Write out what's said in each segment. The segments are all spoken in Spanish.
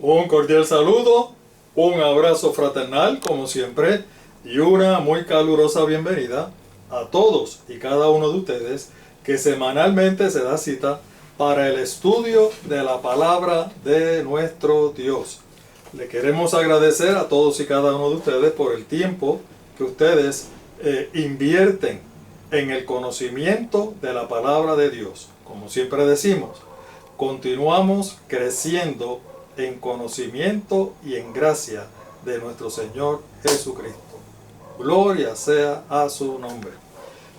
Un cordial saludo, un abrazo fraternal como siempre y una muy calurosa bienvenida a todos y cada uno de ustedes que semanalmente se da cita para el estudio de la palabra de nuestro Dios. Le queremos agradecer a todos y cada uno de ustedes por el tiempo que ustedes invierten en el conocimiento de la palabra de Dios. Como siempre decimos, continuamos creciendo en conocimiento y en gracia de nuestro Señor Jesucristo. Gloria sea a su nombre.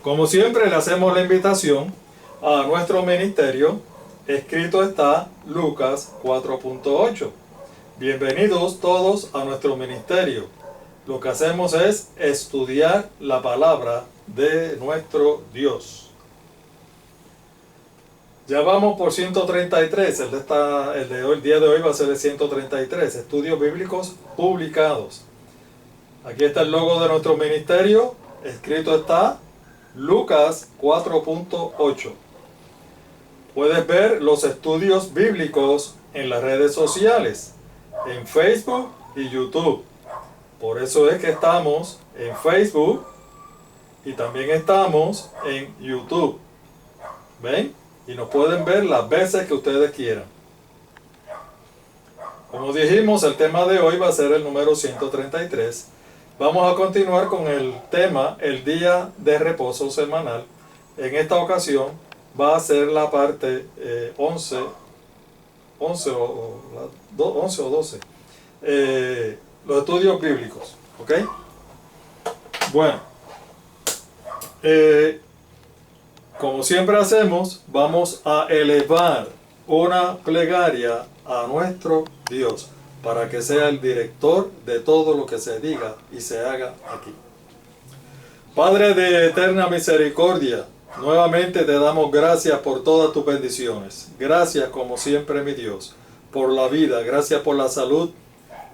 Como siempre le hacemos la invitación a nuestro ministerio. Escrito está Lucas 4.8. Bienvenidos todos a nuestro ministerio. Lo que hacemos es estudiar la palabra de nuestro Dios. Ya vamos por 133, el día de hoy va a ser el 133, estudios bíblicos publicados. Aquí está el logo de nuestro ministerio, escrito está Lucas 4.8. Puedes ver los estudios bíblicos en las redes sociales, en Facebook y YouTube. Por eso es que estamos en Facebook y también estamos en YouTube. ¿Ven? Y nos pueden ver las veces que ustedes quieran. Como dijimos, el tema de hoy va a ser el número 133. Vamos a continuar con el tema, el día de reposo semanal. En esta ocasión va a ser la parte 11 o 12. Los estudios bíblicos. ¿Ok? Bueno. Como siempre hacemos, vamos a elevar una plegaria a nuestro Dios para que sea el director de todo lo que se diga y se haga aquí. Padre de eterna misericordia, nuevamente te damos gracias por todas tus bendiciones. Gracias como siempre, mi Dios, por la vida, gracias por la salud,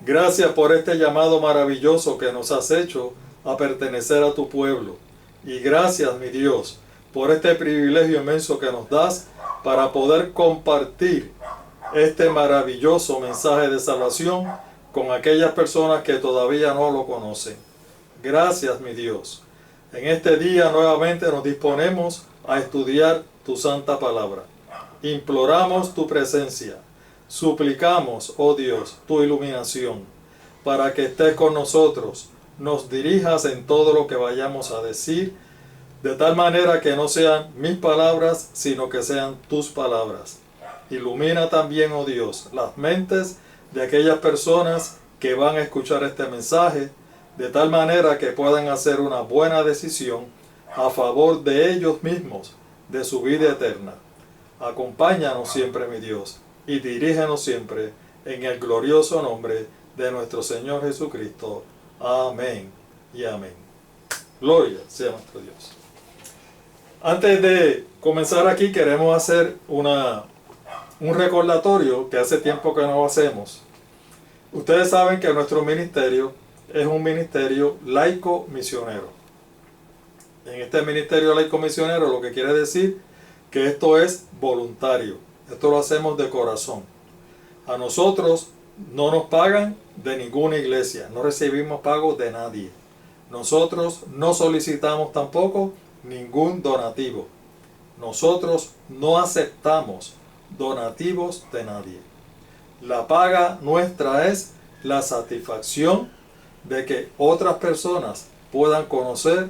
gracias por este llamado maravilloso que nos has hecho a pertenecer a tu pueblo. Y gracias, mi Dios, por este privilegio inmenso que nos das para poder compartir este maravilloso mensaje de salvación con aquellas personas que todavía no lo conocen. Gracias, mi Dios. En este día nuevamente nos disponemos a estudiar tu santa palabra. Imploramos tu presencia. Suplicamos, oh Dios, tu iluminación para que estés con nosotros, nos dirijas en todo lo que vayamos a decir, de tal manera que no sean mis palabras, sino que sean tus palabras. Ilumina también, oh Dios, las mentes de aquellas personas que van a escuchar este mensaje, de tal manera que puedan hacer una buena decisión a favor de ellos mismos, de su vida eterna. Acompáñanos siempre, mi Dios, y dirígenos siempre en el glorioso nombre de nuestro Señor Jesucristo. Amén y amén. Gloria sea nuestro Dios. Antes de comenzar aquí queremos hacer un recordatorio que hace tiempo que no hacemos. Ustedes saben que nuestro ministerio es un ministerio laico misionero. En este ministerio laico misionero lo que quiere decir que esto es voluntario. Esto lo hacemos de corazón. A nosotros no nos pagan de ninguna iglesia, no recibimos pago de nadie. Nosotros no solicitamos tampoco ningún donativo. Nosotros no aceptamos donativos de nadie. La paga nuestra es la satisfacción de que otras personas puedan conocer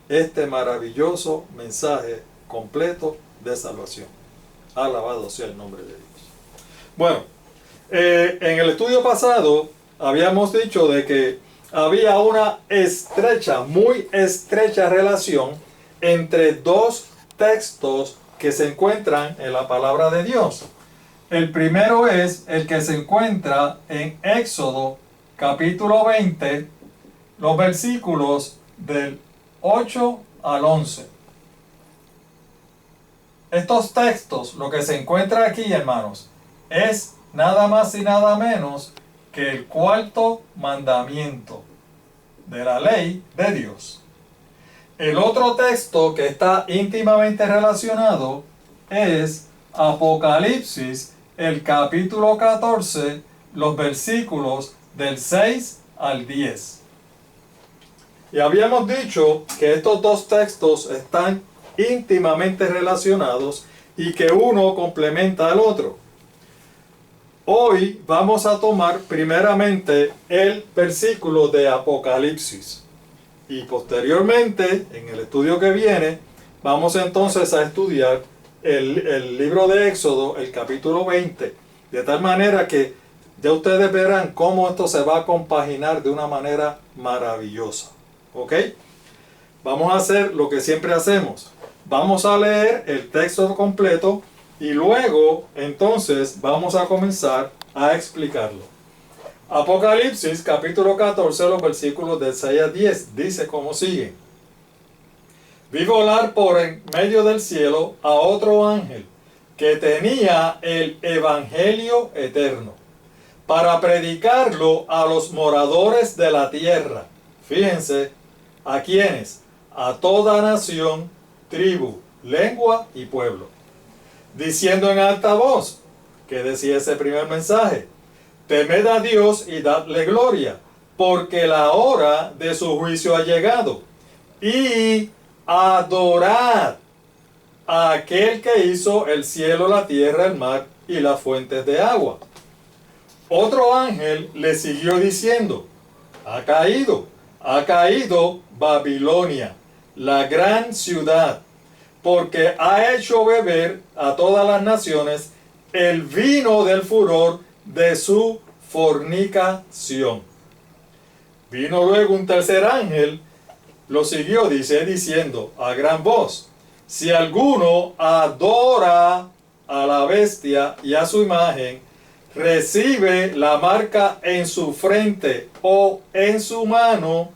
este maravilloso mensaje completo de salvación. Alabado sea el nombre de Dios. Bueno, en el estudio pasado habíamos dicho de que había una estrecha, muy estrecha relación entre dos textos que se encuentran en la palabra de Dios. El primero es el que se encuentra en Éxodo capítulo 20, los versículos del 8 al 11. Estos textos, lo que se encuentra aquí, hermanos, es nada más y nada menos que el cuarto mandamiento de la ley de Dios. El otro texto que está íntimamente relacionado es Apocalipsis, el capítulo 14, los versículos del 6 al 10. Y habíamos dicho que estos dos textos están íntimamente relacionados y que uno complementa al otro. Hoy vamos a tomar primeramente el versículo de Apocalipsis y posteriormente, en el estudio que viene, vamos entonces a estudiar el libro de Éxodo, el capítulo 20, de tal manera que ya ustedes verán cómo esto se va a compaginar de una manera maravillosa. ¿Ok? Vamos a hacer lo que siempre hacemos. Vamos a leer el texto completo y luego entonces vamos a comenzar a explicarlo. Apocalipsis capítulo 14, los versículos del 6 al 10, dice como sigue. Vi volar por en medio del cielo a otro ángel que tenía el evangelio eterno para predicarlo a los moradores de la tierra. Fíjense, ¿a quiénes? A toda nación, tribu, lengua y pueblo. Diciendo en alta voz, que decía ese primer mensaje, temed a Dios y dadle gloria, porque la hora de su juicio ha llegado. Y adorad a aquel que hizo el cielo, la tierra, el mar y las fuentes de agua. Otro ángel le siguió diciendo, ha caído Babilonia, la gran ciudad, porque ha hecho beber a todas las naciones el vino del furor de su fornicación. Vino luego un tercer ángel, lo siguió, diciendo a gran voz, si alguno adora a la bestia y a su imagen, recibe la marca en su frente o en su mano,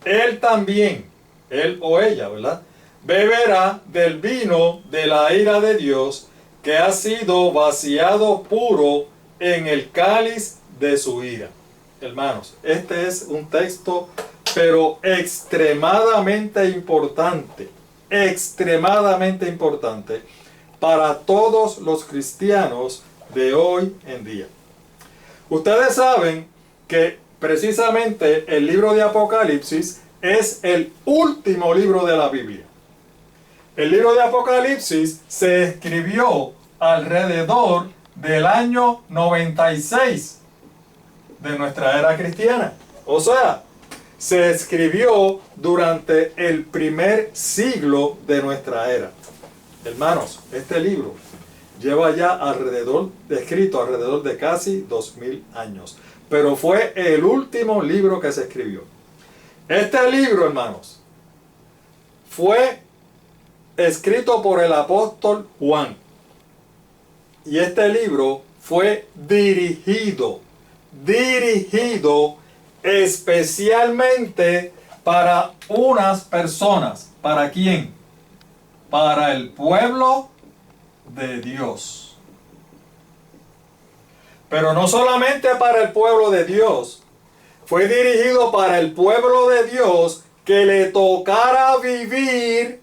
él también, él o ella, ¿verdad?, beberá del vino de la ira de Dios, que ha sido vaciado puro en el cáliz de su ira. Hermanos, este es un texto, pero extremadamente importante para todos los cristianos de hoy en día. Ustedes saben que precisamente el libro de Apocalipsis es el último libro de la Biblia. El libro de Apocalipsis se escribió alrededor del año 96 de nuestra era cristiana. O sea, se escribió durante el primer siglo de nuestra era. Hermanos, este libro lleva ya escrito alrededor de casi 2000 años. Pero fue el último libro que se escribió. Este libro, hermanos, fue escrito por el apóstol Juan. Y este libro fue dirigido especialmente para unas personas. ¿Para quién? Para el pueblo de Dios. Pero no solamente para el pueblo de Dios, fue dirigido para el pueblo de Dios que le tocara vivir.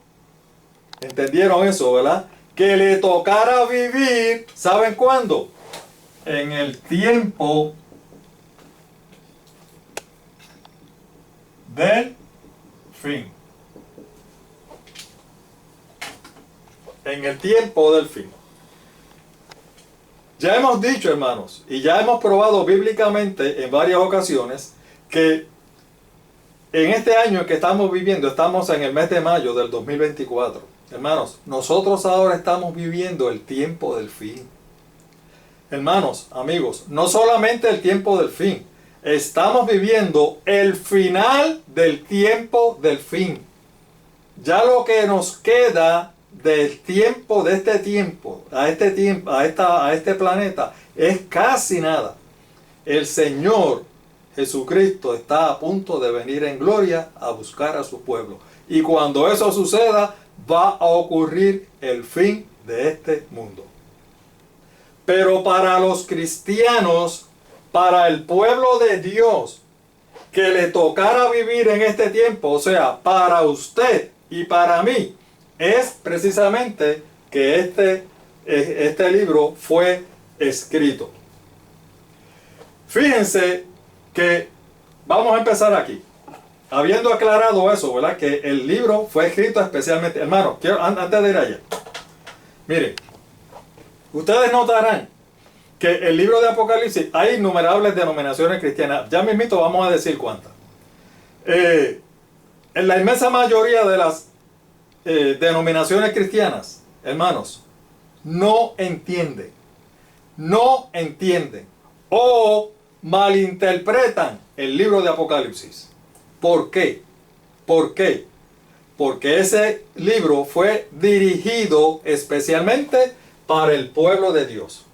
¿Entendieron eso, verdad? Que le tocara vivir, ¿saben cuándo? En el tiempo del fin. En el tiempo del fin. Ya hemos dicho, hermanos, y ya hemos probado bíblicamente en varias ocasiones que en este año que estamos viviendo, estamos en el mes de mayo del 2024. Hermanos, nosotros ahora estamos viviendo el tiempo del fin. Hermanos, amigos, no solamente el tiempo del fin, estamos viviendo el final del tiempo del fin. Ya lo que nos queda del tiempo, de este tiempo, a este planeta, es casi nada. El Señor Jesucristo está a punto de venir en gloria a buscar a su pueblo. Y cuando eso suceda, va a ocurrir el fin de este mundo. Pero para los cristianos, para el pueblo de Dios, que le tocara vivir en este tiempo, o sea, para usted y para mí, es precisamente que este libro fue escrito. Fíjense que vamos a empezar aquí. Habiendo aclarado eso, ¿verdad? Que el libro fue escrito especialmente. Hermano, antes de ir allá. Miren, ustedes notarán que el libro de Apocalipsis hay innumerables denominaciones cristianas. Ya mismito vamos a decir cuántas. En la inmensa mayoría de las denominaciones cristianas, hermanos, no entienden o malinterpretan el libro de Apocalipsis. ¿Por qué? ¿Por qué? Porque ese libro fue dirigido especialmente para el pueblo de Dios.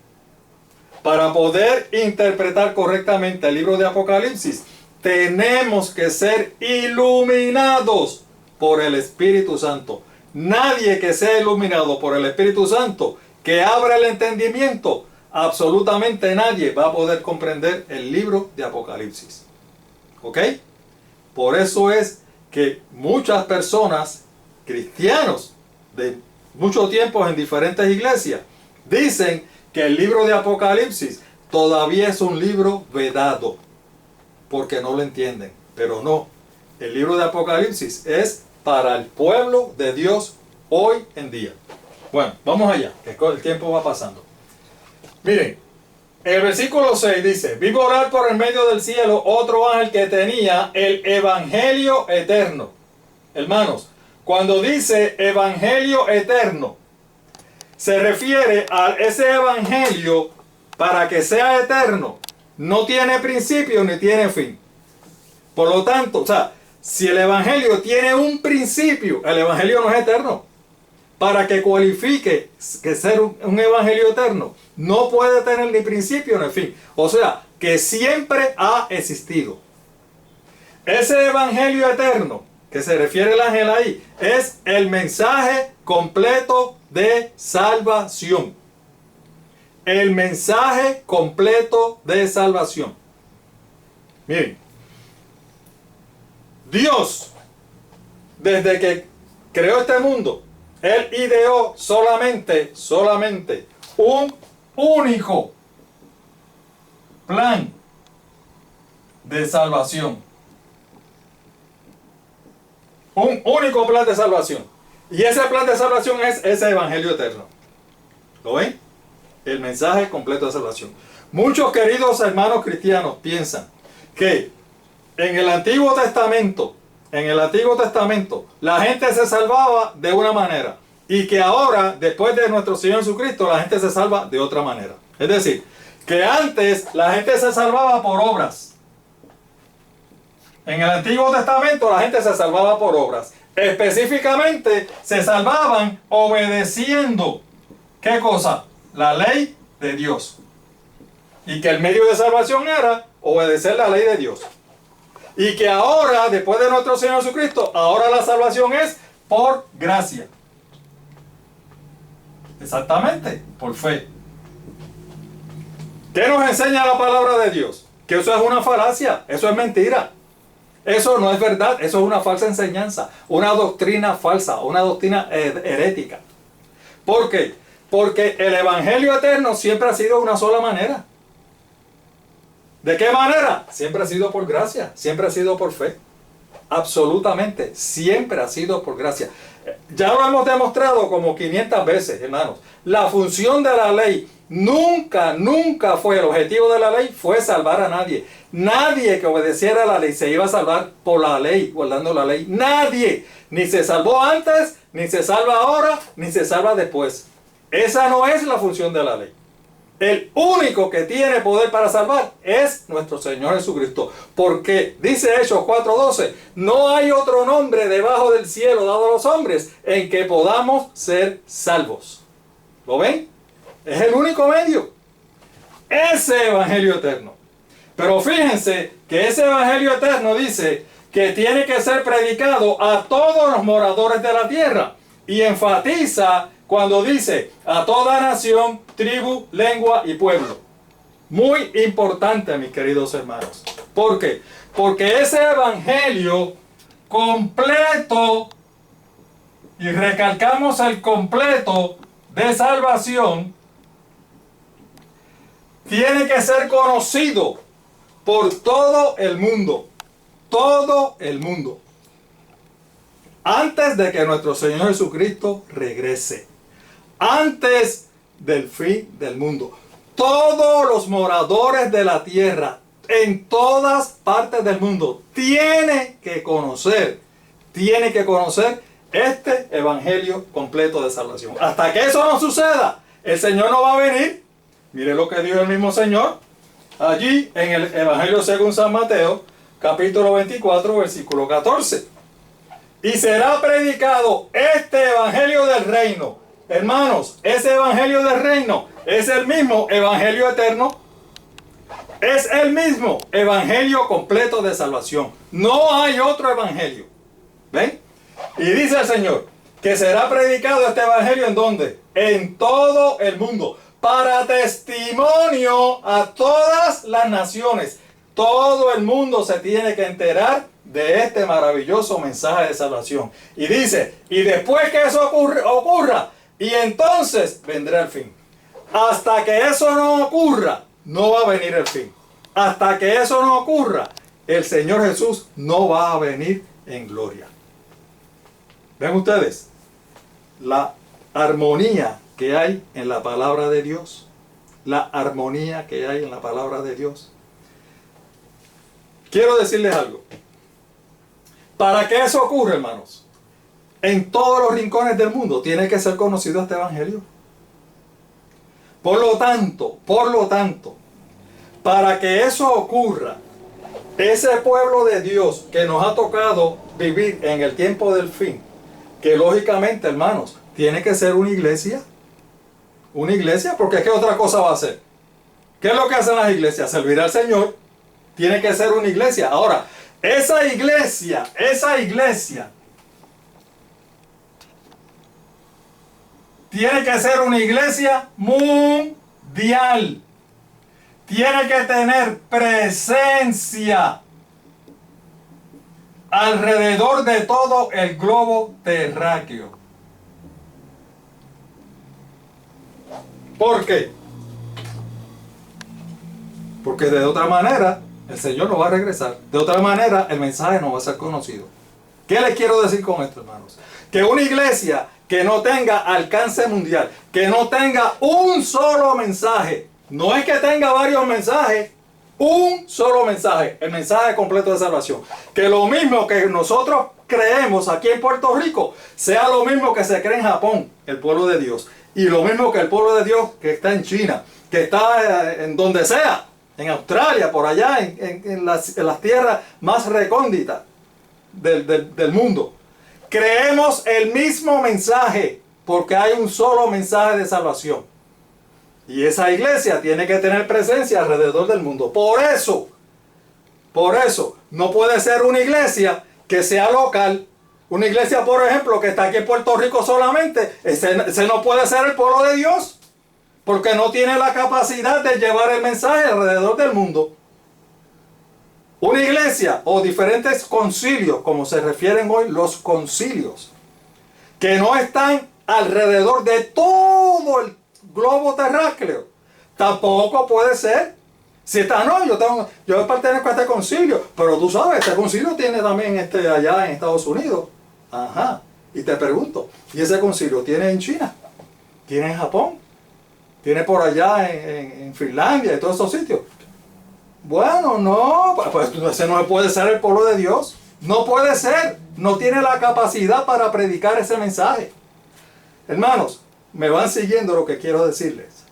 Para poder interpretar correctamente el libro de Apocalipsis, tenemos que ser iluminados por el Espíritu Santo. Nadie que sea iluminado por el Espíritu Santo, que abra el entendimiento, absolutamente nadie va a poder comprender el libro de Apocalipsis. ¿Ok? Por eso es que muchas personas, cristianos de mucho tiempo en diferentes iglesias, dicen que el libro de Apocalipsis todavía es un libro vedado, porque no lo entienden. Pero no, el libro de Apocalipsis es para el pueblo de Dios hoy en día. Bueno, vamos allá, que el tiempo va pasando. Miren, el versículo 6 dice: vi volar por el medio del cielo otro ángel que tenía el evangelio eterno. Hermanos, cuando dice evangelio eterno, se refiere a ese evangelio para que sea eterno. No tiene principio ni tiene fin. Por lo tanto, o sea, si el evangelio tiene un principio, el evangelio no es eterno. Para que cualifique que ser un evangelio eterno, no puede tener ni principio ni fin. O sea, que siempre ha existido. Ese evangelio eterno, que se refiere el ángel ahí, es el mensaje completo de salvación. El mensaje completo de salvación. Miren, Dios, desde que creó este mundo, Él ideó solamente un único plan de salvación. Un único plan de salvación. Y ese plan de salvación es ese evangelio eterno. ¿Lo ven? El mensaje completo de salvación. Muchos queridos hermanos cristianos piensan que en el Antiguo Testamento, la gente se salvaba de una manera y que ahora, después de nuestro Señor Jesucristo, la gente se salva de otra manera. Es decir, que antes la gente se salvaba por obras. En el Antiguo Testamento la gente se salvaba por obras. Específicamente se salvaban obedeciendo, ¿qué cosa? La ley de Dios. Y que el medio de salvación era obedecer la ley de Dios. Y que ahora, después de nuestro Señor Jesucristo, ahora la salvación es por gracia. Exactamente, por fe. ¿Qué nos enseña la palabra de Dios? Que eso es una falacia, eso es mentira. Eso no es verdad, eso es una falsa enseñanza, una doctrina falsa, una doctrina herética. ¿Por qué? Porque el evangelio eterno siempre ha sido una sola manera. ¿De qué manera? Siempre ha sido por gracia, siempre ha sido por fe. Absolutamente, siempre ha sido por gracia. Ya lo hemos demostrado como 500 veces, hermanos. La función de la ley nunca fue, el objetivo de la ley fue salvar a nadie. Nadie que obedeciera a la ley se iba a salvar por la ley, guardando la ley. Nadie. Ni se salvó antes, ni se salva ahora, ni se salva después. Esa no es la función de la ley. El único que tiene poder para salvar es nuestro Señor Jesucristo. Porque dice Hechos 4:12, no hay otro nombre debajo del cielo dado a los hombres en que podamos ser salvos. ¿Lo ven? Es el único medio. Ese evangelio eterno. Pero fíjense que ese evangelio eterno dice que tiene que ser predicado a todos los moradores de la tierra. Y enfatiza cuando dice a toda nación, tribu, lengua y pueblo. Muy importante, mis queridos hermanos. ¿Por qué? Porque ese evangelio completo, y recalcamos el completo de salvación, tiene que ser conocido por todo el mundo. Todo el mundo. Antes de que nuestro Señor Jesucristo regrese. Antes del fin del mundo. Todos los moradores de la tierra, en todas partes del mundo, tienen que conocer este evangelio completo de salvación. Hasta que eso no suceda, el Señor no va a venir. Mire lo que dijo el mismo Señor allí en el Evangelio según San Mateo, capítulo 24, versículo 14. Y será predicado este evangelio del reino. Hermanos, ese evangelio del reino es el mismo evangelio eterno. Es el mismo evangelio completo de salvación. No hay otro evangelio. ¿Ven? Y dice el Señor que será predicado este evangelio ¿en dónde? En todo el mundo. Para testimonio a todas las naciones. Todo el mundo se tiene que enterar de este maravilloso mensaje de salvación. Y dice, y después que eso ocurra, y entonces vendrá el fin. Hasta que eso no ocurra, no va a venir el fin. Hasta que eso no ocurra, el Señor Jesús no va a venir en gloria. ¿Ven ustedes? La armonía que hay en la palabra de Dios. La armonía que hay en la palabra de Dios. Quiero decirles algo. Para que eso ocurra, hermanos, en todos los rincones del mundo tiene que ser conocido este evangelio. Por lo tanto, para que eso ocurra, ese pueblo de Dios que nos ha tocado vivir en el tiempo del fin, que lógicamente, hermanos, tiene que ser una iglesia. Una iglesia, porque ¿qué otra cosa va a hacer? ¿Qué es lo que hacen las iglesias? Servir al Señor. Tiene que ser una iglesia. Ahora, esa iglesia tiene que ser una iglesia mundial. Tiene que tener presencia alrededor de todo el globo terráqueo. ¿Por qué? Porque de otra manera el Señor no va a regresar. De otra manera el mensaje no va a ser conocido. ¿Qué les quiero decir con esto, hermanos? Que una iglesia que no tenga alcance mundial, que no tenga un solo mensaje, no es que tenga varios mensajes, un solo mensaje, el mensaje completo de salvación. Que lo mismo que nosotros creemos aquí en Puerto Rico, sea lo mismo que se cree en Japón, el pueblo de Dios. Y lo mismo que el pueblo de Dios que está en China, que está en donde sea, en Australia, por allá, en las tierras más recónditas del mundo. Creemos el mismo mensaje, porque hay un solo mensaje de salvación. Y esa iglesia tiene que tener presencia alrededor del mundo. Por eso, no puede ser una iglesia que sea local. Una iglesia, por ejemplo, que está aquí en Puerto Rico solamente, ese no puede ser el pueblo de Dios, porque no tiene la capacidad de llevar el mensaje alrededor del mundo. Una iglesia o diferentes concilios, como se refieren hoy los concilios, que no están alrededor de todo el globo terráqueo, tampoco puede ser. Si está, no, yo pertenezco a este concilio, pero tú sabes, este concilio tiene también allá en Estados Unidos. Ajá. Y te pregunto, ¿y ese concilio tiene en China? ¿Tiene en Japón? ¿Tiene por allá en Finlandia y todos esos sitios? Bueno, no, pues ese no puede ser el pueblo de Dios. No puede ser. No tiene la capacidad para predicar ese mensaje. Hermanos, me van siguiendo lo que quiero decirles.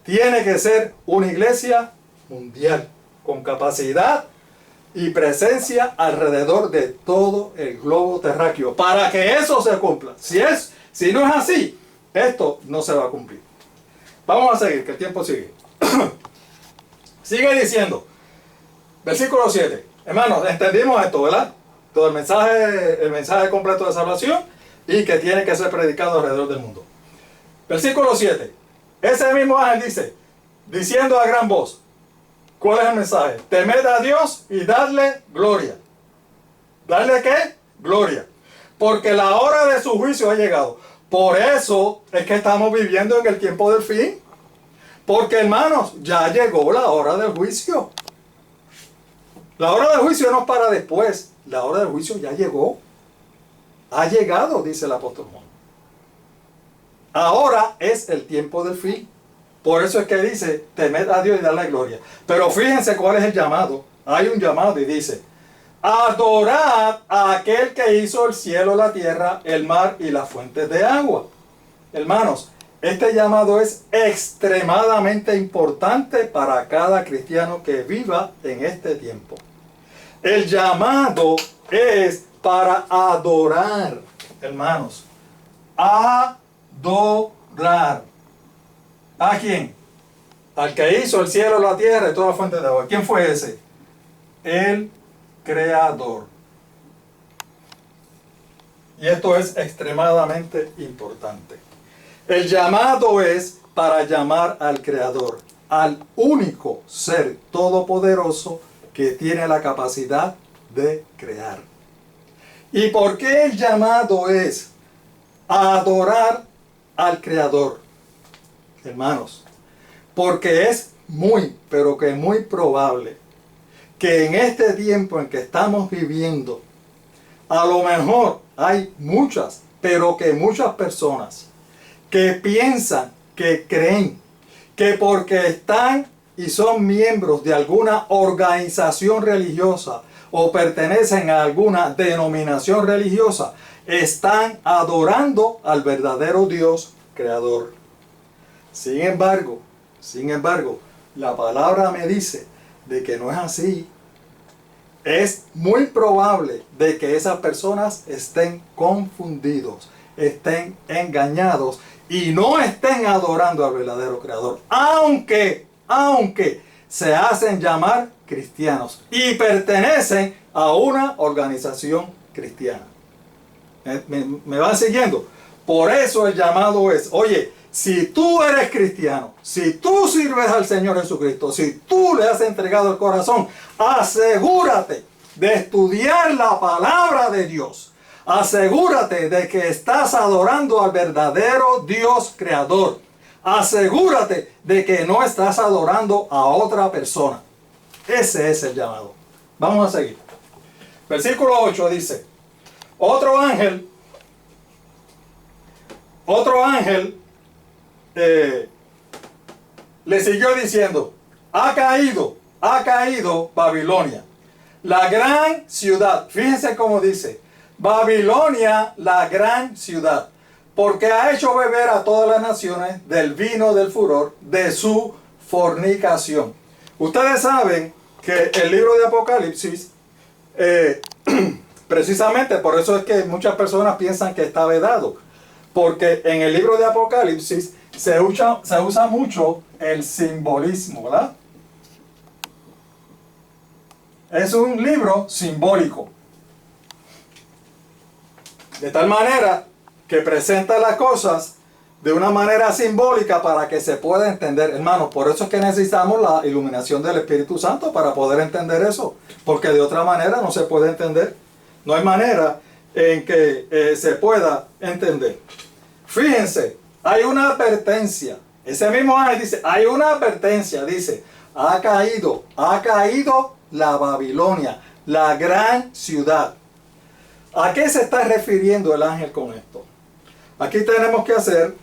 Tiene que ser una iglesia mundial, con capacidad y presencia alrededor de todo el globo terráqueo, para que eso se cumpla. Si no es así, esto no se va a cumplir. Vamos a seguir, que el tiempo sigue. Sigue diciendo, versículo 7. Hermanos, entendimos esto, ¿verdad? Todo el mensaje completo de salvación y que tiene que ser predicado alrededor del mundo. Versículo 7. Ese mismo ángel dice, diciendo a gran voz, ¿cuál es el mensaje? Temed a Dios y dadle gloria. ¿Darle qué? Gloria. Porque la hora de su juicio ha llegado. Por eso es que estamos viviendo en el tiempo del fin. Porque, hermanos, ya llegó la hora del juicio. La hora del juicio no es para después. La hora del juicio ya llegó. Ha llegado, dice el apóstol Juan. Ahora es el tiempo del fin. Por eso es que dice, temed a Dios y darle gloria. Pero fíjense cuál es el llamado. Hay un llamado y dice, adorad a aquel que hizo el cielo, la tierra, el mar y las fuentes de agua. Hermanos, este llamado es extremadamente importante para cada cristiano que viva en este tiempo. El llamado es para adorar, hermanos. Adorar. ¿A quién? Al que hizo el cielo, la tierra y todas las fuentes de agua. ¿Quién fue ese? El Creador. Y esto es extremadamente importante. El llamado es para llamar al Creador, al único ser todopoderoso que tiene la capacidad de crear. ¿Y por qué el llamado es a adorar al Creador? Hermanos, porque es muy, pero que muy probable que en este tiempo en que estamos viviendo, a lo mejor hay muchas, pero que muchas personas que piensan, que creen, que porque están y son miembros de alguna organización religiosa o pertenecen a alguna denominación religiosa, están adorando al verdadero Dios creador. Sin embargo, la palabra me dice de que no es así. Es muy probable de que esas personas estén confundidos, estén engañados y no estén adorando al verdadero creador, aunque se hacen llamar cristianos y pertenecen a una organización cristiana. ¿Me van siguiendo? Por eso el llamado es, oye, si tú eres cristiano, si tú sirves al Señor Jesucristo, si tú le has entregado el corazón, asegúrate de estudiar la palabra de Dios. Asegúrate de que estás adorando al verdadero Dios creador. Asegúrate de que no estás adorando a otra persona. Ese es el llamado. Vamos a seguir. Versículo 8 dice, otro ángel le siguió diciendo, ha caído Babilonia, la gran ciudad. Fíjense cómo dice, Babilonia, la gran ciudad, porque ha hecho beber a todas las naciones del vino del furor de su fornicación. Ustedes saben que el libro de Apocalipsis, precisamente por eso es que muchas personas piensan que está vedado, porque en el libro de Apocalipsis se usa mucho el simbolismo, ¿verdad? Es un libro simbólico. De tal manera que presenta las cosas de una manera simbólica para que se pueda entender. Hermanos, por eso es que necesitamos la iluminación del Espíritu Santo para poder entender eso. Porque de otra manera no se puede entender. No hay manera en que se pueda entender. Fíjense, hay una advertencia. Ese mismo ángel dice, hay una advertencia. Dice, ha caído la Babilonia, la gran ciudad. ¿A qué se está refiriendo el ángel con esto? Aquí tenemos que hacer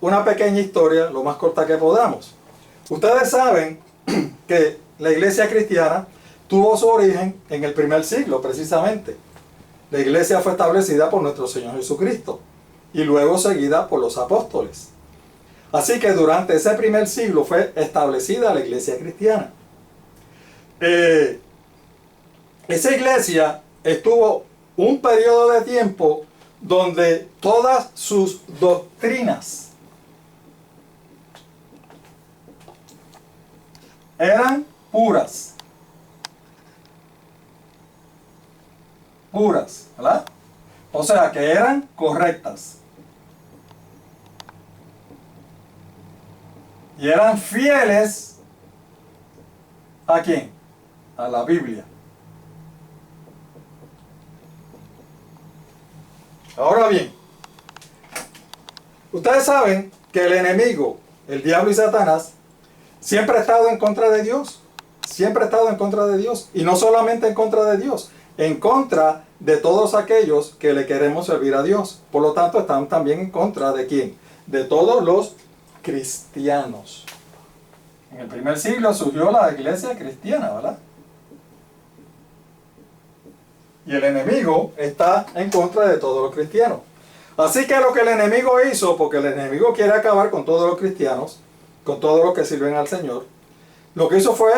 una pequeña historia, lo más corta que podamos. Ustedes saben que la iglesia cristiana tuvo su origen en el primer siglo, precisamente. La iglesia fue establecida por nuestro Señor Jesucristo y luego seguida por los apóstoles. Así que durante ese primer siglo fue establecida la iglesia cristiana. Esa iglesia estuvo un periodo de tiempo donde todas sus doctrinas eran puras, ¿verdad? O sea que eran correctas y eran fieles ¿a quién? A la Biblia. Ahora bien, ustedes saben que el enemigo, el diablo y Satanás, siempre ha estado en contra de Dios. siempre ha estado en contra de Dios. Y no solamente en contra de Dios, en contra de todos aquellos que le queremos servir a Dios. Por lo tanto, están también en contra de ¿quién? De todos los cristianos. En el primer siglo surgió la iglesia cristiana, ¿verdad? Y el enemigo está en contra de todos los cristianos. Así que lo que el enemigo hizo, porque el enemigo quiere acabar con todos los cristianos, con todos los que sirven al Señor, lo que hizo fue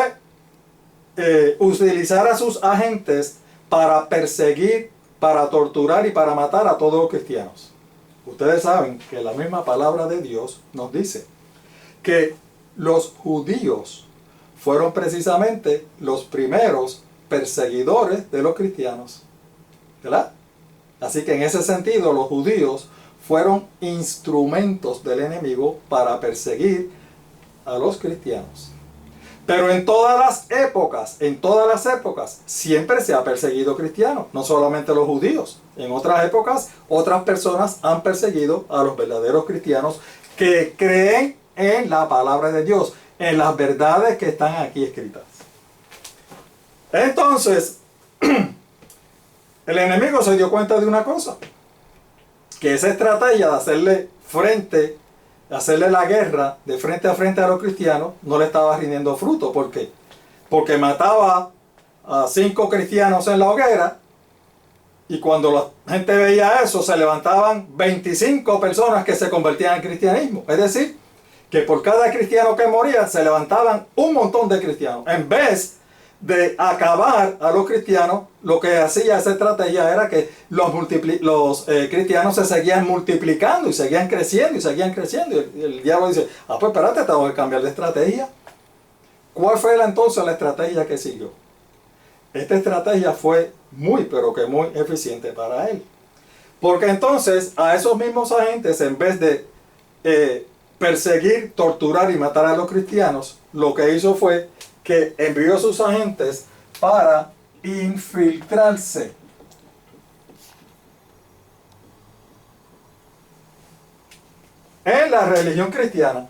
utilizar a sus agentes para perseguir, para torturar y para matar a todos los cristianos. Ustedes saben que la misma palabra de Dios nos dice que los judíos fueron precisamente los primeros perseguidores de los cristianos, ¿verdad? Así que en ese sentido los judíos fueron instrumentos del enemigo para perseguir a los cristianos. Pero en todas las épocas, siempre se ha perseguido cristianos, no solamente los judíos. En otras épocas, otras personas han perseguido a los verdaderos cristianos que creen en la palabra de Dios, en las verdades que están aquí escritas. Entonces, el enemigo se dio cuenta de una cosa, que esa estrategia de hacerle la guerra de frente a los cristianos no le estaba rindiendo fruto. ¿Por qué? Porque mataba a 5 cristianos en la hoguera y cuando la gente veía eso se levantaban 25 personas que se convertían en cristianismo. Es decir, que por cada cristiano que moría se levantaban un montón de cristianos. En vez de acabar a los cristianos, lo que hacía esa estrategia era que los cristianos se seguían multiplicando y seguían creciendo y seguían creciendo. Y el diablo dice, pues espérate, tengo que cambiar de estrategia. ¿Cuál fue entonces la estrategia que siguió? Esta estrategia fue muy, pero que muy eficiente para él. Porque entonces a esos mismos agentes, en vez de perseguir, torturar y matar a los cristianos, lo que hizo fue que envió a sus agentes para infiltrarse en la religión cristiana.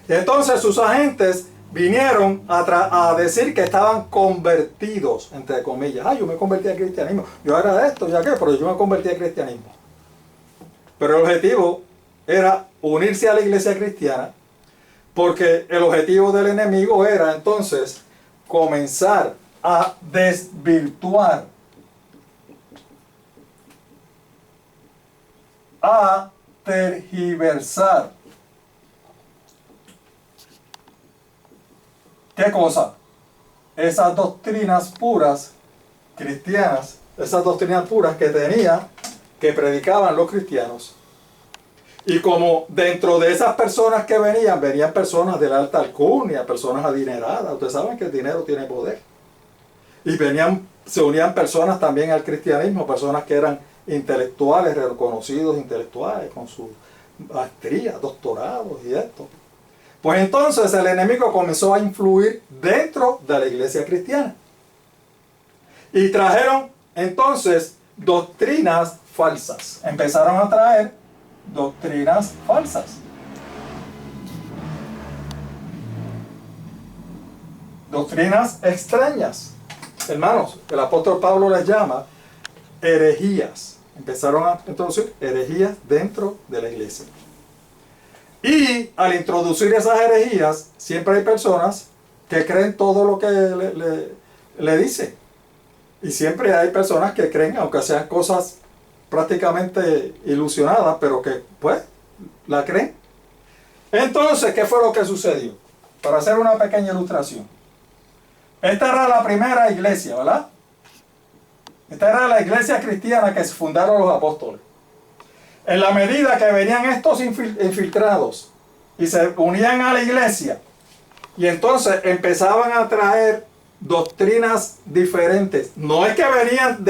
Entonces sus agentes vinieron a decir que estaban convertidos, entre comillas. Yo me convertí al cristianismo. Yo era esto, ya qué, pero yo me convertí al cristianismo. Pero el objetivo era unirse a la iglesia cristiana, porque el objetivo del enemigo era entonces comenzar a desvirtuar, a tergiversar. ¿Qué cosa? Esas doctrinas puras cristianas, esas doctrinas puras que predicaban los cristianos. Y como dentro de esas personas que venían personas de la alta alcurnia, personas adineradas. Ustedes saben que el dinero tiene poder. Y se unían personas también al cristianismo, personas que eran intelectuales, reconocidos intelectuales, con sus maestrías, doctorados y esto. Pues entonces el enemigo comenzó a influir dentro de la iglesia cristiana. Y trajeron entonces doctrinas falsas. Empezaron a traer doctrinas falsas. Doctrinas extrañas. Hermanos, el apóstol Pablo les llama herejías. Empezaron a introducir herejías dentro de la iglesia. Y al introducir esas herejías, siempre hay personas que creen todo lo que le dicen. Y siempre hay personas que creen, aunque sean cosas prácticamente ilusionadas, pero que pues la creen. Entonces, ¿qué fue lo que sucedió? Para hacer una pequeña ilustración. Esta era la primera iglesia, ¿verdad? Esta era la iglesia cristiana que fundaron los apóstoles. En la medida que venían estos infiltrados y se unían a la iglesia, y entonces empezaban a traer doctrinas diferentes. No es que venían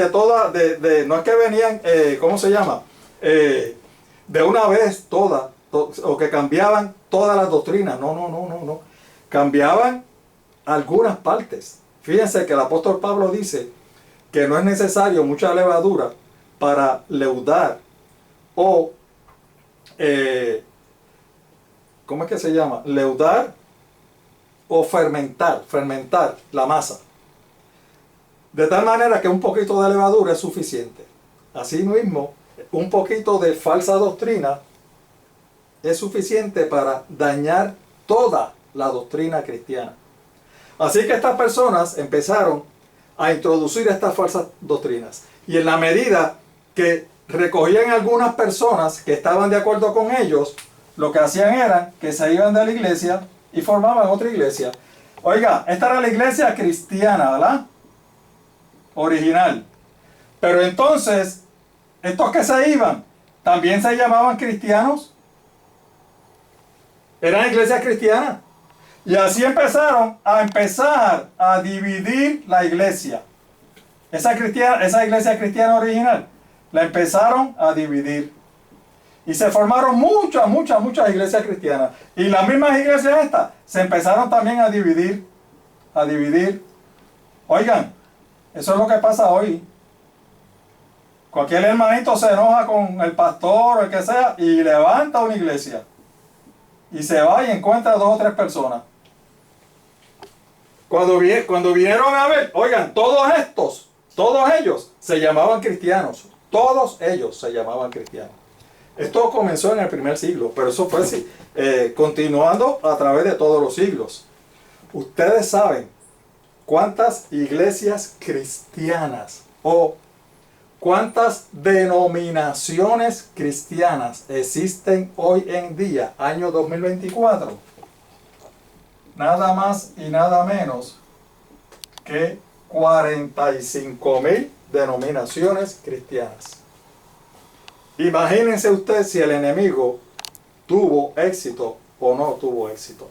no es que venían, ¿cómo se llama? De una vez todas, o que cambiaban todas las doctrinas. No. Cambiaban algunas partes. Fíjense que el apóstol Pablo dice que no es necesario mucha levadura para leudar o, ¿cómo es que se llama? Leudar o fermentar la masa. De tal manera que un poquito de levadura es suficiente. Asimismo, un poquito de falsa doctrina es suficiente para dañar toda la doctrina cristiana. Así que estas personas empezaron a introducir estas falsas doctrinas. Y en la medida que recogían algunas personas que estaban de acuerdo con ellos, lo que hacían era que se iban de la iglesia y formaban otra iglesia. Oiga, esta era la iglesia cristiana, ¿verdad? Original. Pero entonces, estos que se iban, ¿también se llamaban cristianos? Eran iglesias cristianas. Y así empezaron a dividir la iglesia. Esa iglesia cristiana original, la empezaron a dividir. Y se formaron muchas iglesias cristianas. Y las mismas iglesias estas se empezaron también a dividir. Oigan, eso es lo que pasa hoy. Cualquier hermanito se enoja con el pastor o el que sea y levanta una iglesia. Y se va y encuentra 2 o 3 personas. Cuando vinieron a ver, oigan, todos ellos se llamaban cristianos. Todos ellos se llamaban cristianos. Esto comenzó en el primer siglo, pero eso fue así, continuando a través de todos los siglos. Ustedes saben cuántas iglesias cristianas o cuántas denominaciones cristianas existen hoy en día, año 2024. Nada más y nada menos que 45,000 denominaciones cristianas. Imagínense usted si el enemigo tuvo éxito o no tuvo éxito.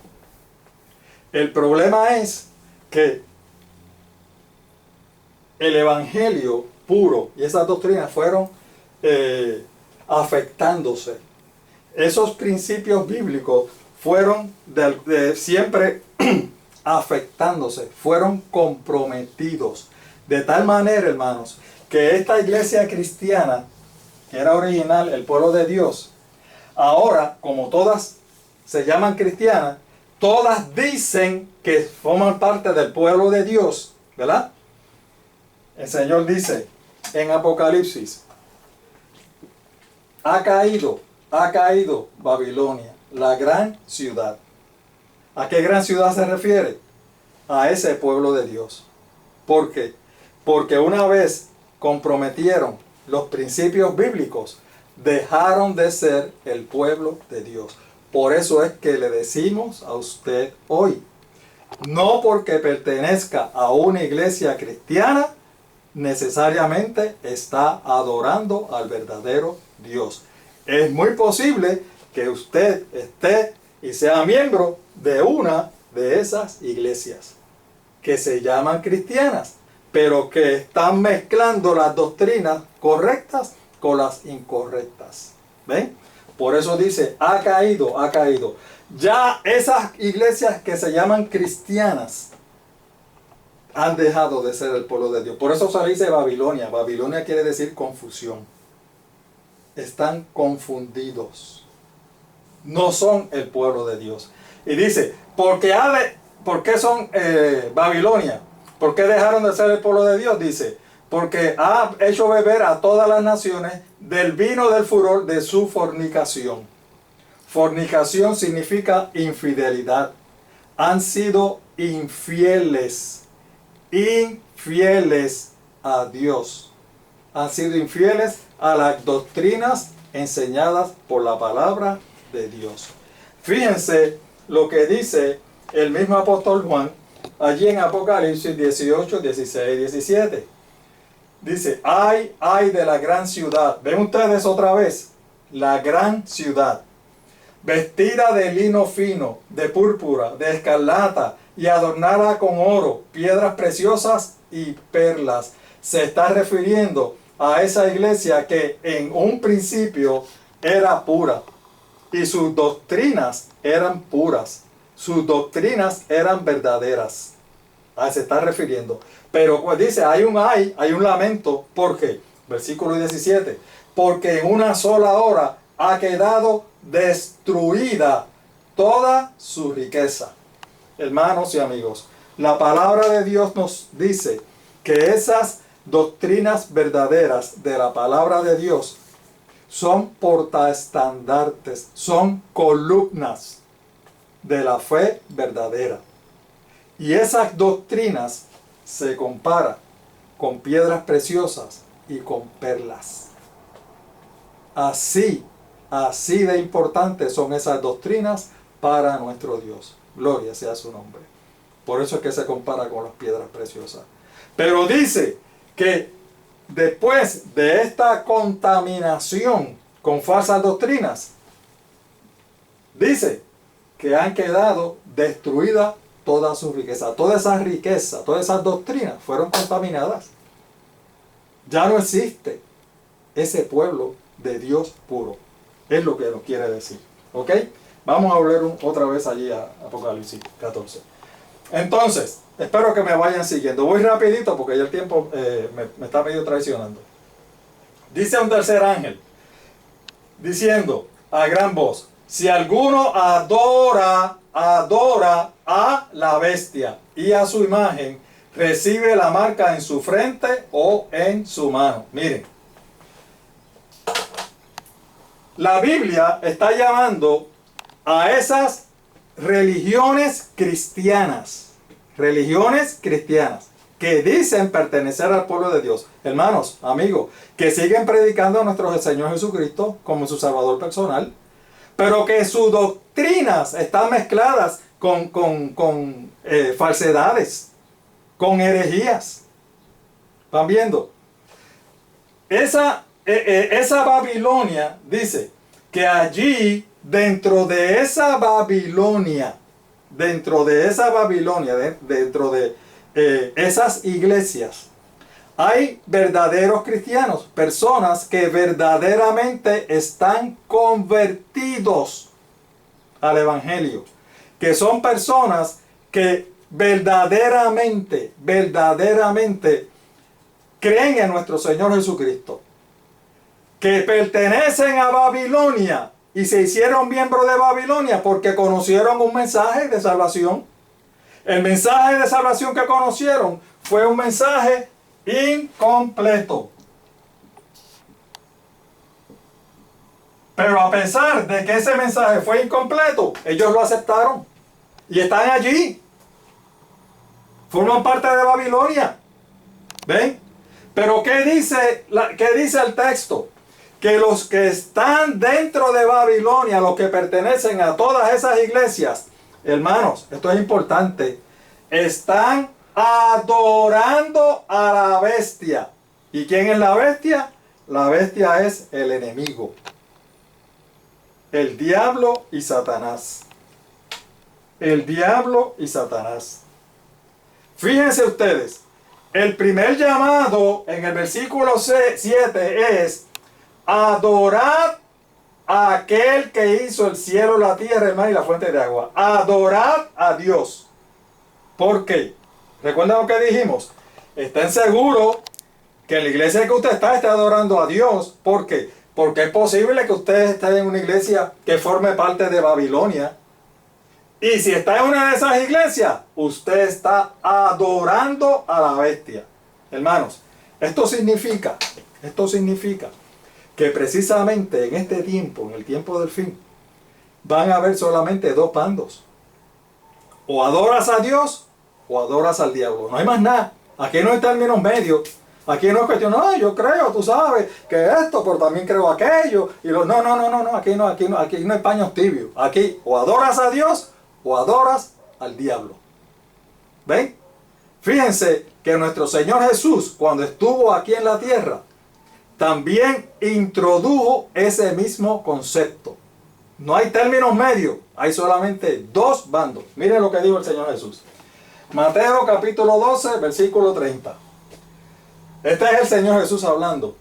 El problema es que el evangelio puro y esas doctrinas fueron afectándose. Esos principios bíblicos fueron siempre afectándose, fueron comprometidos. De tal manera, hermanos, que esta iglesia cristiana, que era original, el pueblo de Dios, ahora, como todas se llaman cristianas, todas dicen que forman parte del pueblo de Dios, ¿verdad? El Señor dice en Apocalipsis, ha caído Babilonia, la gran ciudad. ¿A qué gran ciudad se refiere? A ese pueblo de Dios. ¿Por qué? Porque una vez comprometieron los principios bíblicos, dejaron de ser el pueblo de Dios. Por eso es que le decimos a usted hoy, no porque pertenezca a una iglesia cristiana, necesariamente está adorando al verdadero Dios. Es muy posible que usted esté y sea miembro de una de esas iglesias que se llaman cristianas, pero que están mezclando las doctrinas correctas con las incorrectas. ¿Ven? Por eso dice, ha caído. Ya esas iglesias que se llaman cristianas han dejado de ser el pueblo de Dios. Por eso se dice Babilonia. Babilonia quiere decir confusión. Están confundidos. No son el pueblo de Dios. Y dice, ¿por qué son Babilonia? ¿Por qué dejaron de ser el pueblo de Dios? Dice, porque ha hecho beber a todas las naciones del vino del furor de su fornicación. Fornicación significa infidelidad. Han sido infieles a Dios. Han sido infieles a las doctrinas enseñadas por la palabra de Dios. Fíjense lo que dice el mismo apóstol Juan allí en Apocalipsis 18, 16 y 17. Dice, ay de la gran ciudad. ¿Ven ustedes otra vez? La gran ciudad, vestida de lino fino, de púrpura, de escarlata, y adornada con oro, piedras preciosas y perlas. Se está refiriendo a esa iglesia que en un principio era pura. Y sus doctrinas eran puras. Sus doctrinas eran verdaderas. Se está refiriendo. Pero pues dice, hay un lamento. ¿Por qué? Versículo 17. Porque en una sola hora ha quedado destruida toda su riqueza. hermanos y amigos, la palabra de Dios nos dice que esas doctrinas verdaderas de la palabra de Dios son portaestandartes, son columnas de la fe verdadera. Y esas doctrinas se comparan con piedras preciosas y con perlas. Así de importantes son esas doctrinas para nuestro Dios. Gloria sea su nombre. Por eso es que se compara con las piedras preciosas. Pero dice que después de esta contaminación con falsas doctrinas, dice que han quedado destruidas toda su riqueza. Toda esa riqueza, todas esas doctrinas fueron contaminadas. Ya no existe ese pueblo de Dios puro. Es lo que nos quiere decir. ¿Ok? Vamos a volver otra vez allí a Apocalipsis 14. Entonces, espero que me vayan siguiendo. Voy rapidito porque ya el tiempo me está medio traicionando. Dice un tercer ángel, diciendo a gran voz, si alguno adora a la bestia y a su imagen, recibe la marca en su frente o en su mano. Miren, la Biblia está llamando a esas religiones cristianas que dicen pertenecer al pueblo de Dios, hermanos, amigos, que siguen predicando a nuestro Señor Jesucristo como su Salvador personal, pero que sus doctrinas están mezcladas con falsedades, con herejías. ¿Van viendo? Esa Babilonia, dice que allí, dentro de esa Babilonia, dentro de esas iglesias, hay verdaderos cristianos, personas que verdaderamente están convertidos al Evangelio, que son personas que verdaderamente creen en nuestro Señor Jesucristo, que pertenecen a Babilonia y se hicieron miembros de Babilonia porque conocieron un mensaje de salvación. El mensaje de salvación que conocieron fue un mensaje incompleto. Pero a pesar de que ese mensaje fue incompleto, ellos lo aceptaron y están allí. Forman parte de Babilonia. ¿Ven? Pero ¿qué dice el texto? Que los que están dentro de Babilonia, los que pertenecen a todas esas iglesias, hermanos, esto es importante, están adorando a la bestia. ¿Y quién es la bestia? La bestia es el enemigo, el diablo y Satanás. El diablo y Satanás. Fíjense ustedes, el primer llamado en el versículo 7 es: adorad a aquel que hizo el cielo, la tierra, el mar y la fuente de agua. Adorad a Dios. ¿Por qué? ¿Recuerdan lo que dijimos? Estén seguros que en la iglesia que usted está esté adorando a Dios. ¿Por qué? Porque es posible que usted esté en una iglesia que forme parte de Babilonia. Y si está en una de esas iglesias, usted está adorando a la bestia. Hermanos, esto significa que precisamente en este tiempo, en el tiempo del fin, van a haber solamente dos bandos. O adoras a Dios o adoras al diablo. No hay más nada. Aquí no hay términos medios. Aquí no es cuestión, no, yo creo, tú sabes, que esto, pero también creo aquello. Y no, aquí no hay paños tibios. Aquí o adoras a Dios o adoras al diablo. ¿Ven? Fíjense que nuestro Señor Jesús, cuando estuvo aquí en la tierra, también introdujo ese mismo concepto. No hay términos medios, hay solamente dos bandos. Miren lo que dijo el Señor Jesús. Mateo capítulo 12, versículo 30. Este es el Señor Jesús hablando.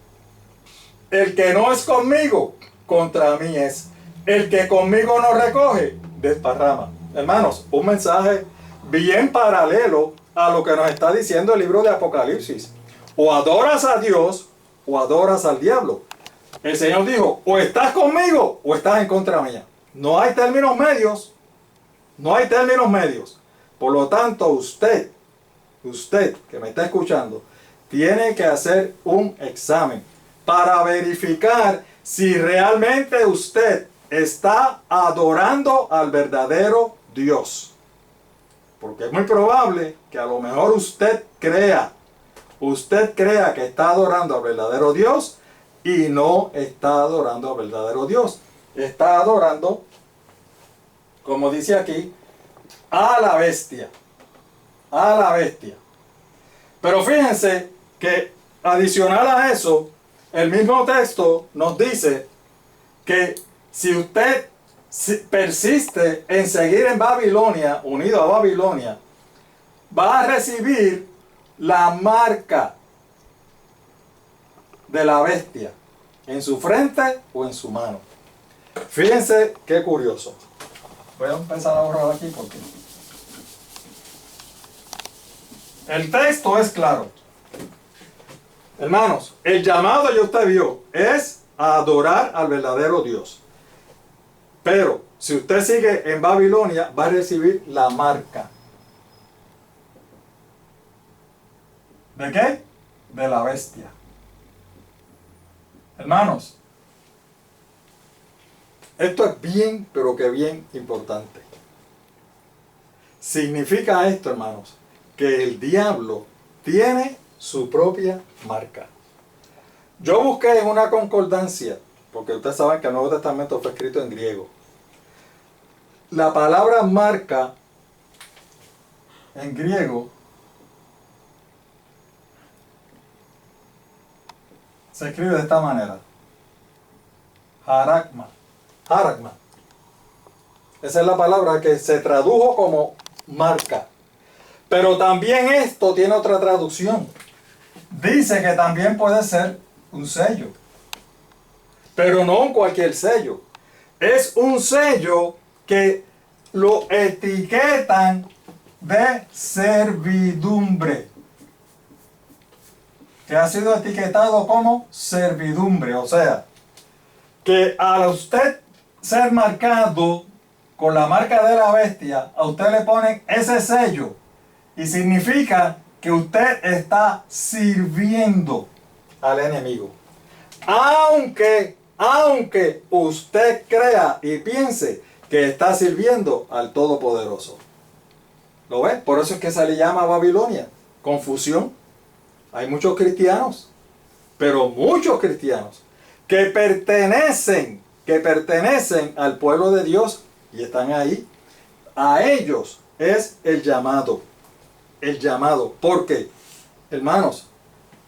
El que no es conmigo, contra mí es. El que conmigo no recoge, desparrama. Hermanos, un mensaje bien paralelo a lo que nos está diciendo el libro de Apocalipsis. O adoras a Dios o adoras al diablo. El Señor dijo, o estás conmigo o estás en contra mía. No hay términos medios. No hay términos medios. Por lo tanto, usted que me está escuchando, tiene que hacer un examen para verificar si realmente usted está adorando al verdadero Dios. Porque es muy probable que a lo mejor usted crea que está adorando al verdadero Dios y no está adorando al verdadero Dios. Está adorando, como dice aquí, a la bestia. A la bestia. Pero fíjense que adicional a eso, el mismo texto nos dice que si usted persiste en seguir en Babilonia, unido a Babilonia, va a recibir la marca de la bestia en su frente o en su mano. Fíjense qué curioso. Voy a empezar a borrar aquí porque el texto es claro. Hermanos, el llamado, ya usted vio, es a adorar al verdadero Dios. Pero si usted sigue en Babilonia, va a recibir la marca. ¿De qué? De la bestia. Hermanos, esto es bien, pero que bien importante. Significa esto, hermanos, que el diablo tiene su propia marca. Yo busqué en una concordancia, porque ustedes saben que el Nuevo Testamento fue escrito en griego. La palabra marca en griego se escribe de esta manera. Haragma. Haragma. Esa es la palabra que se tradujo como marca. Pero también esto tiene otra traducción. Dice que también puede ser un sello. Pero no cualquier sello. Es un sello que lo etiquetan de servidumbre. Que ha sido etiquetado como servidumbre. O sea, que al usted ser marcado con la marca de la bestia, a usted le ponen ese sello. Y significa que usted está sirviendo al enemigo. Aunque usted crea y piense que está sirviendo al Todopoderoso. ¿Lo ve? Por eso es que se le llama Babilonia. Confusión. Hay muchos cristianos, pero muchos cristianos, que pertenecen al pueblo de Dios y están ahí. A ellos es el llamado. El llamado. ¿Por qué? Hermanos,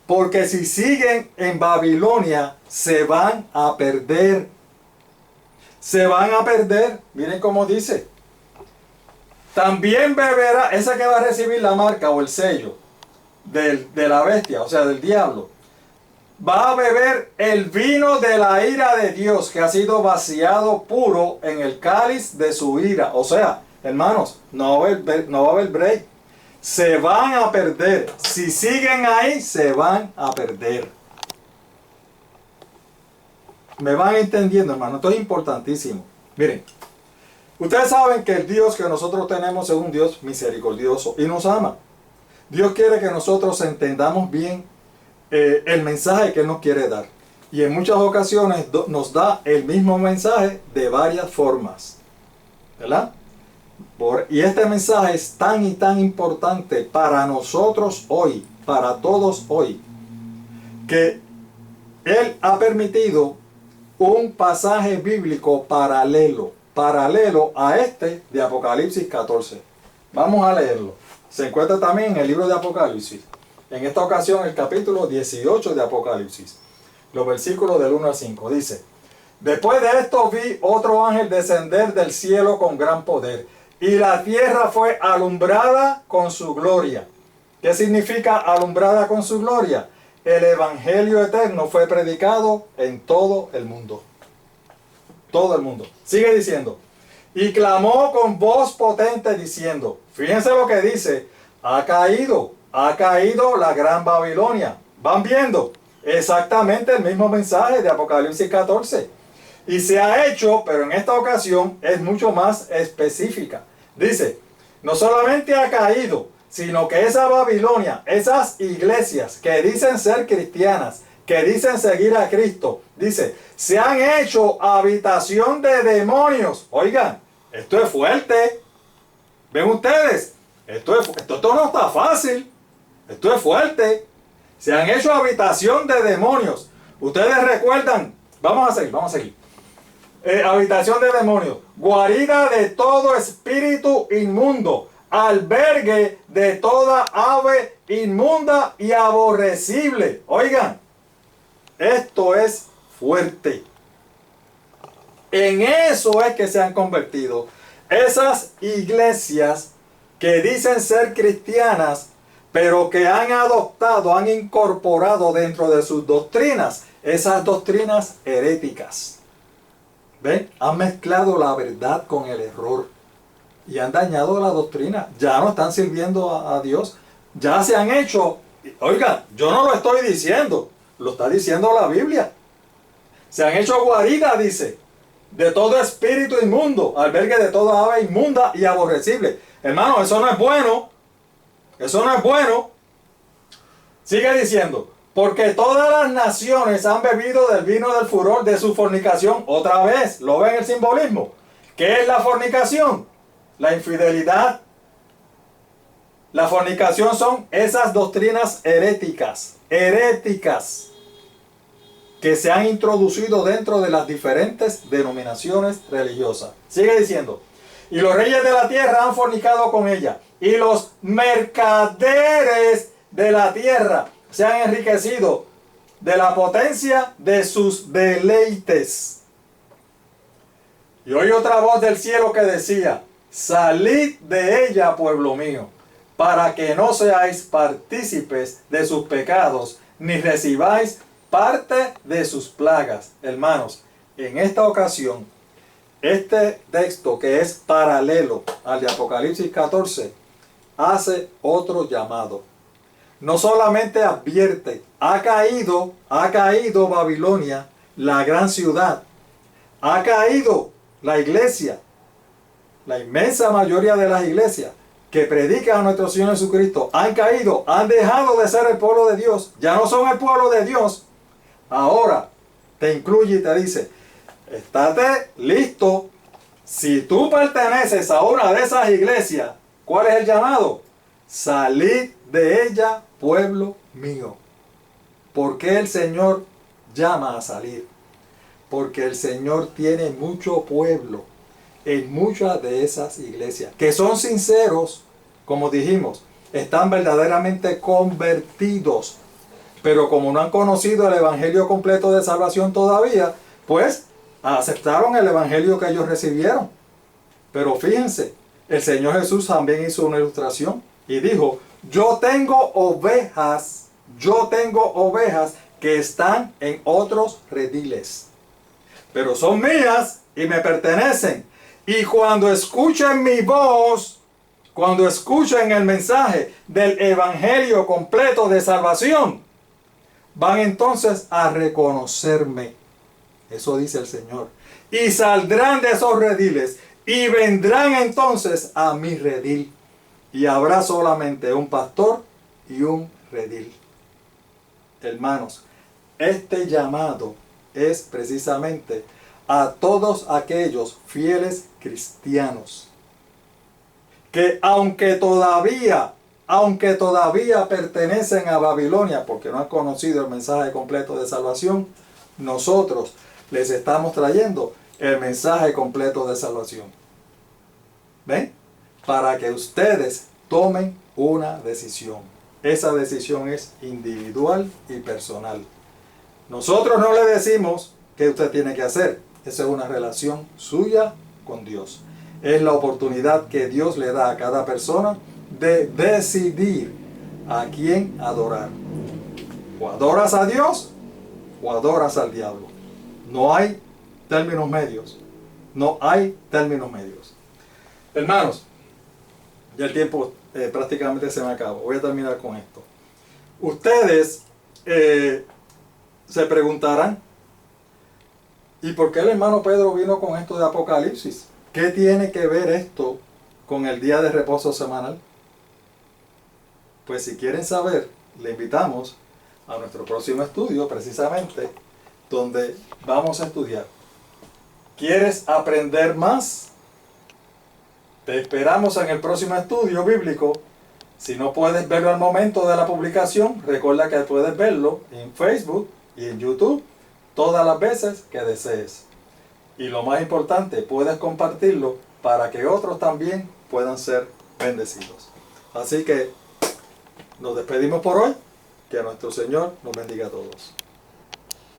porque si siguen en Babilonia, se van a perder. Se van a perder. Miren cómo dice. También beberá, ese que va a recibir la marca o el sello de la bestia, o sea, del diablo, va a beber el vino de la ira de Dios, que ha sido vaciado puro en el cáliz de su ira. O sea, hermanos, no va a haber break. Se van a perder. Si siguen ahí, se van a perder. ¿Me van entendiendo, hermano? Esto es importantísimo. Miren, ustedes saben que el Dios que nosotros tenemos es un Dios misericordioso y nos ama. Dios quiere que nosotros entendamos bien el mensaje que Él nos quiere dar. Y en muchas ocasiones nos da el mismo mensaje de varias formas. ¿Verdad? Y este mensaje es tan y tan importante para nosotros hoy, para todos hoy, que Él ha permitido un pasaje bíblico paralelo a este de Apocalipsis 14. Vamos a leerlo. Se encuentra también en el libro de Apocalipsis. En esta ocasión el capítulo 18 de Apocalipsis. Los versículos del 1 al 5. Dice: Después de esto vi otro ángel descender del cielo con gran poder, y la tierra fue alumbrada con su gloria. ¿Qué significa alumbrada con su gloria? El evangelio eterno fue predicado en todo el mundo. Todo el mundo. Sigue diciendo: y clamó con voz potente diciendo, fíjense lo que dice, ha caído la gran Babilonia. ¿Van viendo? Exactamente el mismo mensaje de Apocalipsis 14. Y se ha hecho, pero en esta ocasión es mucho más específica. Dice, no solamente ha caído, sino que esa Babilonia, esas iglesias que dicen ser cristianas, que dicen seguir a Cristo, dice, se han hecho habitación de demonios. Oigan, esto es fuerte. ¿Ven ustedes? Esto no está fácil. Esto es fuerte. Se han hecho habitación de demonios. Ustedes recuerdan, vamos a seguir. Habitación de demonios, guarida de todo espíritu inmundo, albergue de toda ave inmunda y aborrecible. Oigan, esto es fuerte. En eso es que se han convertido esas iglesias que dicen ser cristianas, pero que han adoptado, han incorporado dentro de sus doctrinas esas doctrinas heréticas. ¿Ven? Han mezclado la verdad con el error y han dañado la doctrina. Ya no están sirviendo a Dios. Ya se han hecho, oigan, yo no lo estoy diciendo, lo está diciendo la Biblia. Se han hecho guarida, dice, de todo espíritu inmundo, albergue de toda ave inmunda y aborrecible. Hermano, eso no es bueno. Eso no es bueno. Sigue diciendo, porque todas las naciones han bebido del vino del furor de su fornicación. Otra vez, ¿lo ven el simbolismo? ¿Qué es la fornicación? La infidelidad. La fornicación son esas doctrinas heréticas, que se han introducido dentro de las diferentes denominaciones religiosas. Sigue diciendo, y los reyes de la tierra han fornicado con ella, y los mercaderes de la tierra se han enriquecido de la potencia de sus deleites. Y oí otra voz del cielo que decía, salid de ella, pueblo mío, para que no seáis partícipes de sus pecados, ni recibáis parte de sus plagas. Hermanos, en esta ocasión, este texto que es paralelo al de Apocalipsis 14, hace otro llamado. No solamente advierte, ha caído Babilonia, la gran ciudad. Ha caído la iglesia, la inmensa mayoría de las iglesias que predican a nuestro Señor Jesucristo. Han caído, han dejado de ser el pueblo de Dios. Ya no son el pueblo de Dios. Ahora te incluye y te dice, estate listo. Si tú perteneces a una de esas iglesias, ¿cuál es el llamado? Salid de ella, pueblo mío. ¿Por qué el Señor llama a salir? Porque el Señor tiene mucho pueblo en muchas de esas iglesias, que son sinceros, como dijimos, están verdaderamente convertidos, pero como no han conocido el evangelio completo de salvación todavía, pues aceptaron el evangelio que ellos recibieron. Pero fíjense, el Señor Jesús también hizo una ilustración y dijo, yo tengo ovejas que están en otros rediles, pero son mías y me pertenecen. Y cuando escuchen mi voz, cuando escuchen el mensaje del evangelio completo de salvación, van entonces a reconocerme. Eso dice el Señor. Y saldrán de esos rediles y vendrán entonces a mi redil. Y habrá solamente un pastor y un redil. Hermanos, este llamado es precisamente a todos aquellos fieles cristianos que aunque todavía pertenecen a Babilonia porque no han conocido el mensaje completo de salvación, nosotros les estamos trayendo el mensaje completo de salvación. ¿Ven? Para que ustedes tomen una decisión. Esa decisión es individual y personal. Nosotros no le decimos qué usted tiene que hacer. Esa es una relación suya con Dios. Es la oportunidad que Dios le da a cada persona de decidir a quién adorar. O adoras a Dios o adoras al diablo. No hay términos medios. No hay términos medios. Hermanos, ya el tiempo prácticamente se me acabó. Voy a terminar con esto. Ustedes se preguntarán, ¿y por qué el hermano Pedro vino con esto de Apocalipsis? ¿Qué tiene que ver esto con el día de reposo semanal? Pues si quieren saber, le invitamos a nuestro próximo estudio, precisamente, donde vamos a estudiar. ¿Quieres aprender más? Te esperamos en el próximo estudio bíblico. Si no puedes verlo al momento de la publicación, recuerda que puedes verlo en Facebook y en YouTube todas las veces que desees. Y lo más importante, puedes compartirlo para que otros también puedan ser bendecidos. Así que nos despedimos por hoy. Que nuestro Señor nos bendiga a todos.